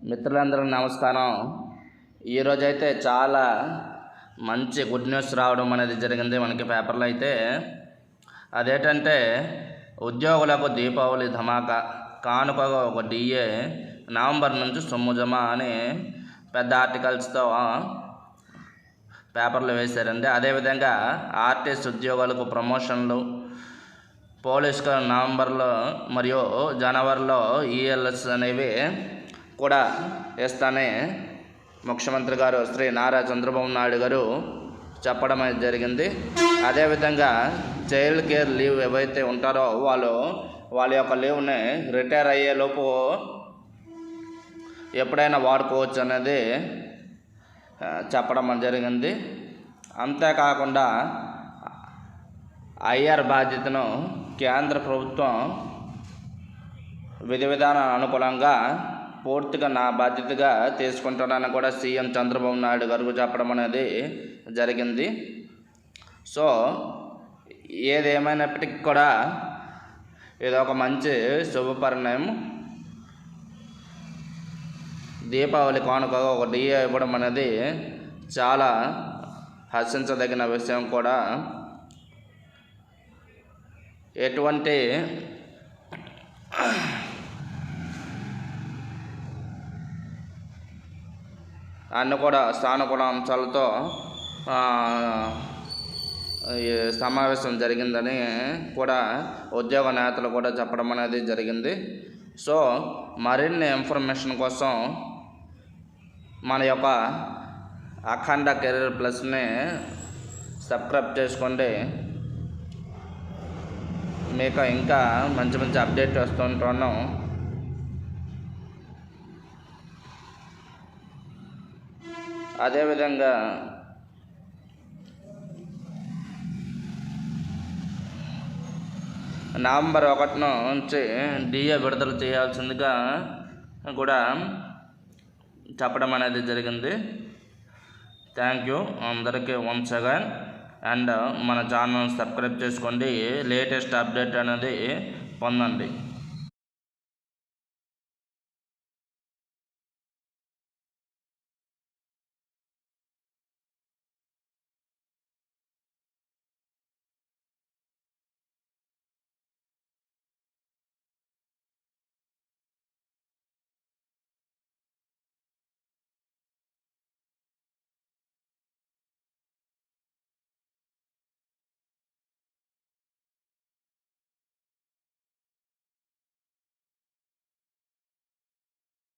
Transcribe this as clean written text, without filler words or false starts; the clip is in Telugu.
మిత్రులందరికీ నమస్కారం. ఈరోజైతే చాలా మంచి గుడ్ న్యూస్ రావడం అనేది జరిగింది మనకి పేపర్లో అయితే. అదేంటంటే ఉద్యోగులకు దీపావళి ధమాకా, కానుకగా ఒక డిఏ, నవంబర్ నుంచి సొమ్ము జమ అని పెద్ద ఆర్టికల్స్తో పేపర్లు వేశారండి. అదేవిధంగా ఆర్టీసీ ఉద్యోగులకు ప్రమోషన్లు, పోలీసుకు నవంబర్లో మరియు జనవరిలో ఈఎల్ఎస్ అనేవి కూడా వేస్తానే ముఖ్యమంత్రి గారు శ్రీ నారా చంద్రబాబు నాయుడు గారు చెప్పడం జరిగింది. అదేవిధంగా చైల్డ్ కేర్ లీవ్ ఏవైతే ఉంటారో వాళ్ళ యొక్క లీవ్ని రిటైర్ అయ్యేలోపు ఎప్పుడైనా వాడుకోవచ్చు అనేది చెప్పడం జరిగింది. అంతేకాకుండా ఐఆర్ బాధ్యతను కేంద్ర ప్రభుత్వం విధి విధానాల అనుకూలంగా పూర్తిగా నా బాధ్యతగా తీసుకుంటానని కూడా సీఎం చంద్రబాబు నాయుడు గారు చెప్పడం అనేది జరిగింది. సో ఏదేమైనప్పటికీ కూడా ఇది ఒక మంచి శుభపరిణామం. దీపావళి కానుకగా ఒక డిఏ ఇవ్వడం అనేది చాలా హర్షించదగిన విషయం కూడా. ఎటువంటి అన్ని కూడా సానుకూల అంశాలతో సమావేశం జరిగిందని కూడా ఉద్యోగ నేతలు కూడా చెప్పడం అనేది జరిగింది. సో మరిన్ని ఇన్ఫర్మేషన్ కోసం మన యొక్క అఖండ కెరీర్ ప్లస్ని సబ్స్క్రైబ్ చేసుకోండి. మీకు ఇంకా మంచి మంచి అప్డేట్ వస్తుంటాను. అదేవిధంగా నవంబర్ 1 నుంచి డిఏ విడుదల చేయాల్సిందిగా కూడా చెప్పడం అనేది జరిగింది. థ్యాంక్ యూ అందరికీ వన్స్ అగైన్. అండ్ మన ఛానల్ సబ్స్క్రైబ్ చేసుకోండి, లేటెస్ట్ అప్డేట్ అనేది పొందండి.